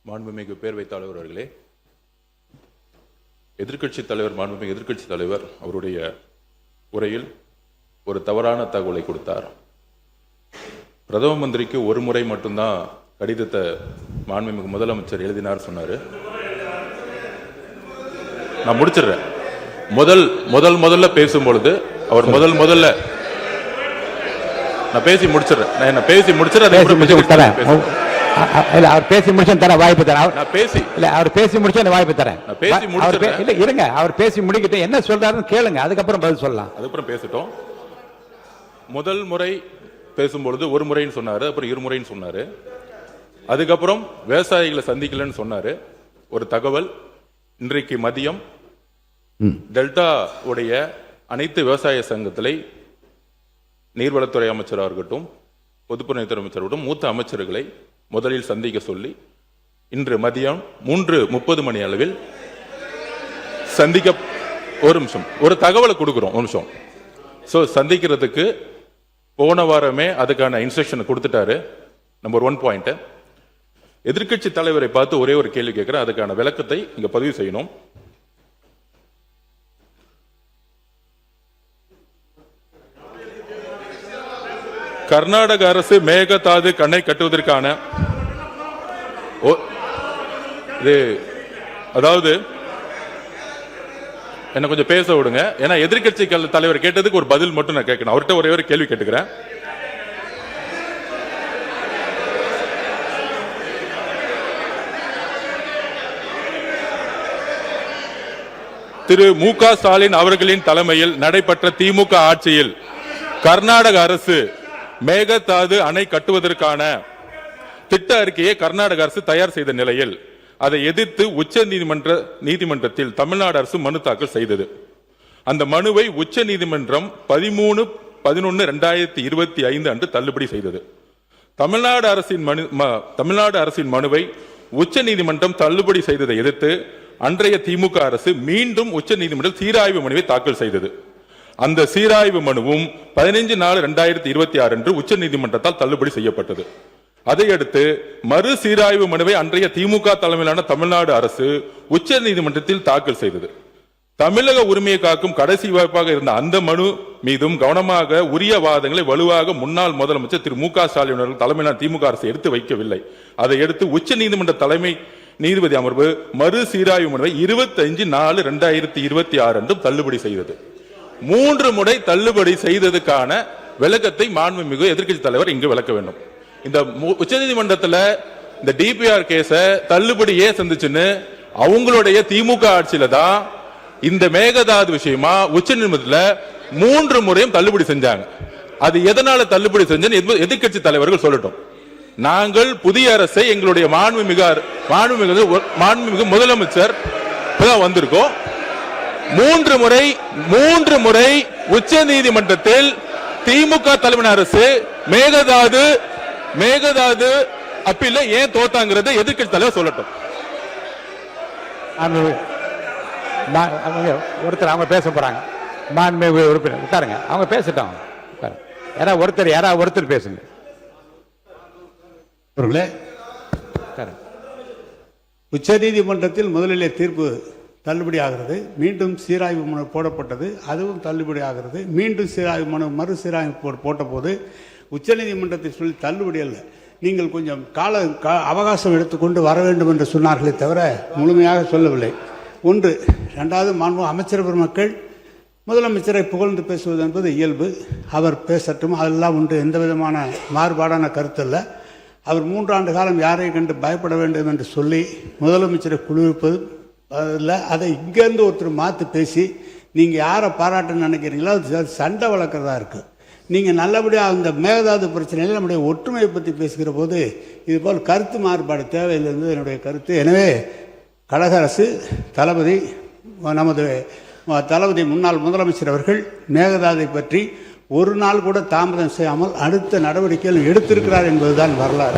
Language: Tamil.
மாண்புமிகு பேரவைத் தலைவர் அவர்களே, எதிர்க்கட்சித் தலைவர் மாண்புமிகு எதிர்க்கட்சித் தலைவர் அவருடைய உரையில் ஒரு தவறான தகவலை கொடுத்தார். பிரதம மந்திரிக்கு ஒரு முறை மட்டும்தான் கடிதத்தை மாண்புமிகு முதலமைச்சர் எழுதினார் சொன்னாரு. நான் முடிச்சிடுறேன். முதல்ல பேசும்பொழுது அவர் முதல்ல நான் பேசி முடிச்சிடறேன். அவர் பேசி முடிச்சு தர வாய்ப்பு தரேன். அவர் பேசி முடிச்சு அந்த வாய்ப்பு தரேன். இருங்க, அவர் பேசி முடிக்கிட்டு என்ன சொல்றாருன்னு கேளுங்க, அதுக்கப்புறம் பதில் சொல்லலாம். அதுக்கப்புறம் பேசிட்டோம். முதல் முறை பேசும்பொழுது ஒரு முறைன்னு சொன்னாரு, அப்புறம் இருமுறைன்னு சொன்னாரு. அதுக்கப்புறம் விவசாயிகளை சந்திக்கலன்னு சொன்னாரு. ஒரு தகவல், இன்றைக்கு மதியம் டெல்டா உடைய அனைத்து விவசாய சங்கத்திலே நீர்வளத்துறை அமைச்சராக இருக்கட்டும், பொதுப்பணித்துறை அமைச்சராகட்டும், மூத்த அமைச்சர்களை முதலில் சந்திக்க சொல்லி இன்று மதியம் 3:30 மணி அளவில் சந்திக்க ஒரு தகவலை கொடுக்கிறோம். ஒரு நிமிஷம். சந்திக்கிறதுக்கு போன வாரமே அதுக்கான இன்ஸ்ட்ரக்ஷன் கொடுத்துட்டாரு. Number 1 point. எதிர்க்கட்சி தலைவரை பார்த்து ஒரே ஒரு கேள்வி கேட்கிறேன், அதுக்கான விளக்கத்தை இங்க பதிவு செய்யணும். கர்நாடக அரசு மேகதாது அணை கட்டுவதற்கான அதாவது என்ன கொஞ்சம் பேச விடுங்க. ஏன்னா எதிர்க்கட்சி தலைவர் கேட்டதுக்கு ஒரு பதில் மட்டும் நான் கேட்கணும். அவர்கிட்ட ஒரே ஒரு கேள்வி கேட்டுக்கிறேன். திரு மு.க. ஸ்டாலின் அவர்களின் தலைமையில் நடைபெற்ற திமுக ஆட்சியில் கர்நாடக அரசு மேகதாது அணை கட்டுவதற்கான திட்ட அறிக்கையை கர்நாடக அரசு தயார் செய்த நிலையில் அதை எதிர்த்து உச்ச நீதிமன்றத்தில் தமிழ்நாடு அரசு மனு தாக்கல் செய்தது. அந்த மனுவை உச்ச நீதிமன்றம் 13/11/2025 அன்று தள்ளுபடி செய்தது. தமிழ்நாடு அரசின் மனுவை உச்ச நீதிமன்றம் தள்ளுபடி செய்ததை எதிர்த்து அன்றைய திமுக அரசு மீண்டும் உச்ச நீதிமன்றம் சீராய்வு மனுவை தாக்கல் செய்தது. அந்த சீராய்வு மனுவும் 15/4/2026 அன்று உச்ச நீதிமன்றத்தால் தள்ளுபடி செய்யப்பட்டது. அதையடுத்து மறு சீராய்வு மனுவை அன்றைய திமுக தலைமையிலான தமிழ்நாடு அரசு உச்ச நீதிமன்றத்தில் தாக்கல் செய்தது. தமிழக உரிமையை காக்கும் கடைசி வாய்ப்பாக இருந்த அந்த மனு மீதும் கவனமாக உரிய வாதங்களை வலுவாக முன்னாள் முதலமைச்சர் திரு மு.க. ஸ்டாலின் அவர்கள் தலைமையிலான திமுக அரசு எடுத்து வைக்கவில்லை. அதை எடுத்து உச்ச நீதிமன்ற தலைமை நீதிபதி அமர்வு மறு சீராய்வு மனுவை 25/4/2026 அன்றும் தள்ளுபடி செய்தது. 3 முறை தள்ளுபடி செய்ததுக்கான விளக்கத்தை மாண்புமிகு எதிர்க்கட்சி தலைவர் இங்கு விளக்க வேண்டும். இந்த உச்சநீதிமன்றத்தில் இந்த டிபிஆர் கேஸ தள்ளுபடி ஏன் சந்திச்சுன்னு அவங்களுடைய திமுக ஆட்சியில தான் இந்த மேகதாது விஷயமா உச்சநீதிமன்றத்தில் 3 முறையும் தள்ளுபடி செஞ்சாங்க. அது எதனால தள்ளுபடி செஞ்சு எதிர்க்கட்சி தலைவர்கள் சொல்லட்டும். நாங்கள் புதிய அரசை எங்களுடைய மாண்புமிகு முதலமைச்சர் வந்திருக்கோம். 3 முறை உச்ச நீதிமன்றத்தில் திமுக தலைமை அரசு மேகதாது அப்பீல்ல ஏன் தோத்தாங்கிறத எதிர்க்கட்சி தலைவர் சொல்லட்டும். ஒருத்தர் அவங்க பேச போறாங்க. மாண்புமிகு உறுப்பினர் உட்காருங்க, அவங்க பேசட்டும். யாராவது ஒருத்தர் பேசுங்க. உச்ச நீதிமன்றத்தில் முதலிலே தீர்ப்பு தள்ளுபடி ஆகிறது. மீண்டும் சீராய்வு மனு போடப்பட்டது, அதுவும் தள்ளுபடி ஆகிறது. மீண்டும் சீராய்வு மனு மறு சீராய்வு போட்ட போது உச்சநீதிமன்றத்தை சொல்லி தள்ளுபடி அல்ல, நீங்கள் கொஞ்சம் அவகாசம் எடுத்துக்கொண்டு வர வேண்டும் என்று சொன்னார்களே தவிர முழுமையாக சொல்லவில்லை. ஒன்று. 2வது, மாண்பு அமைச்சர் பெருமக்கள் முதலமைச்சரை புகழ்ந்து பேசுவது என்பது இயல்பு, அவர் பேசட்டும், அதெல்லாம் ஒன்று, எந்த விதமான மாறுபாடான கருத்து அல்ல. அவர் 3 ஆண்டு காலம் யாரை கண்டு பயப்பட வேண்டும் என்று சொல்லி முதலமைச்சரை குளிர்ப்பது இல்லை. அதை இங்கேருந்து ஒருத்தர் மாற்றி பேசி நீங்கள் யாரை பாராட்டுன்னு நினைக்கிறீங்களோ அது சண்டை வளர்க்குறதா இருக்குது. நீங்கள் நல்லபடியாக அந்த மேகதாது பிரச்சனையில் நம்முடைய ஒற்றுமையை பற்றி பேசுகிற போது இதுபோல் கருத்து மாறுபாடு தேவையில்லை என்பது என்னுடைய கருத்து. எனவே கழக அரசு நமது தளபதி முன்னாள் முதலமைச்சர் அவர்கள் மேகதாதை பற்றி ஒரு நாள் கூட தாமதம் செய்யாமல் அடுத்த நடவடிக்கைகள் எடுத்திருக்கிறார் என்பதுதான் வரலாறு.